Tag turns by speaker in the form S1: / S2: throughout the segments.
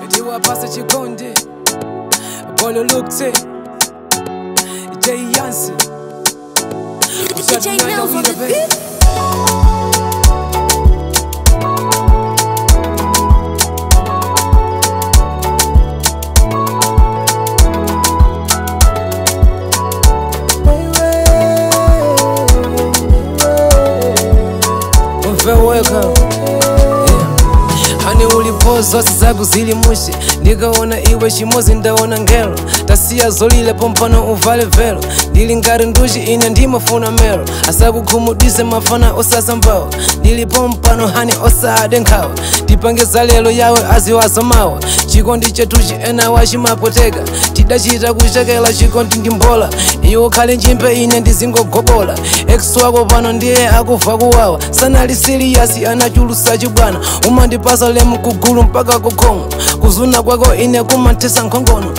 S1: Diwa pasa chikonde Bolo lukte Jay Yancy
S2: DJ Mills on the beat.
S1: Welcome. Hani ulipo zote zagu zilimushi ndikaona iwe chimozi ndaona ngelo tasiya zolile pompano uvale velo ndili ngati nduchi ine ndimafuna melo asakukhumudwise mafana osasa mbawa ndilipo mpano hani osade nkhawa tipangiza lelo yawe aziwazo mawa chikondi chetuchi ena wachimapoteka tidachita kuchekela chikondi ndimbola iwo khale njimpe ine ndizingogobola ex wako pano ndiye akufa kuwawa sanali siriyasi anachulusa chibwana umandipasa lemu kugulu mpaka kukhongo kuzuna kwako ine kumantisa nkhongono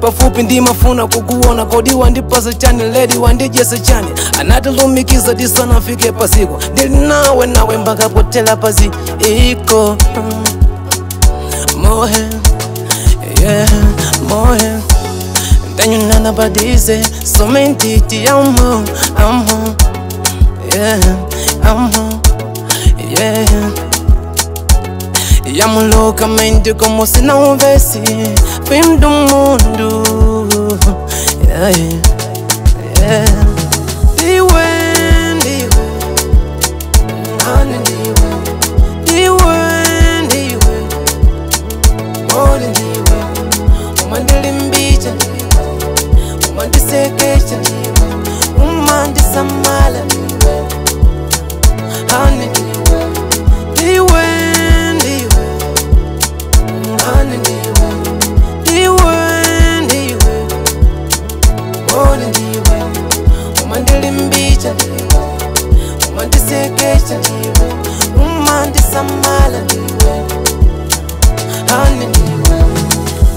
S1: pafupi ndimafuna kukuona kodi wandipasa chani lady wandijese chani anatilumikiza tisanafike pasiko ndili nawe mpaka potela pasi iko mohe yeah mohe then you know about this so many I'm home yeah I'm home yeah Llamo locamente como si no hubiese fin de un mundo. Yeah, yeah. Diwe, honey, diwe, more than diwe. Umandilimbicha, umandisekecha, umandisamala, honey, diwe.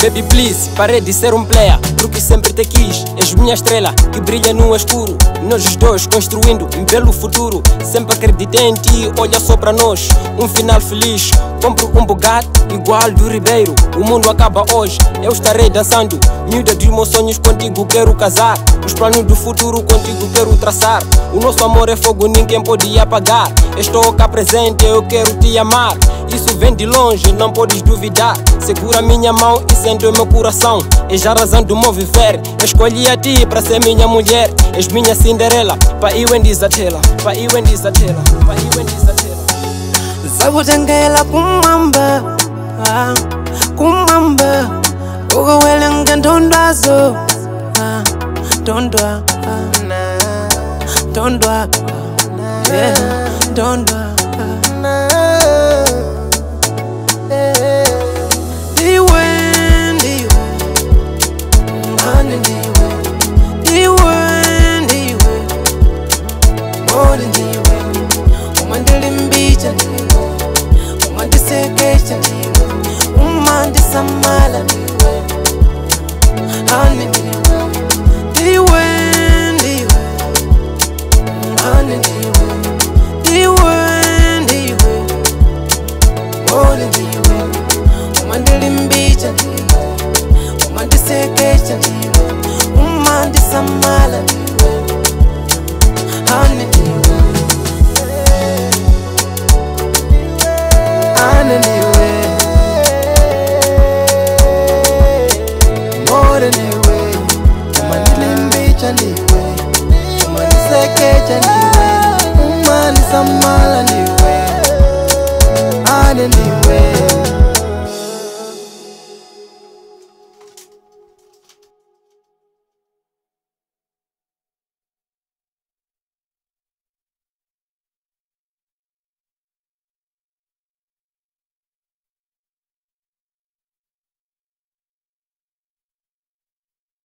S3: Baby please, parei de ser player, porque sempre te quis. És minha estrela, que brilha no escuro. Nós os dois construindo um belo futuro. Sempre acreditei em ti, olha só pra nós. Final feliz, compro Bugatti igual do Ribeiro. O mundo acaba hoje, eu estarei dançando. Miúda dos meus sonhos, contigo quero casar. Os planos do futuro, contigo quero traçar. O nosso amor é fogo, ninguém pode apagar. Estou cá presente, eu quero te amar. Isso vem de longe, não podes duvidar. Segura minha mão e sente o meu coração. És a razão do meu viver. Escolhi a ti para ser minha mulher. És minha Cinderela, pa iwe ndizatela, pa iwe ndizatela, pa iwe ndizatela.
S1: Sabutengela kumamba, kumamba. Ugowelenga ndondazo, ndondwa, ndondwa, yeah, ndondwa. Umandisamala honey diwe honey diwe more diwe umandilimbicha umandisekecha umandisamala honey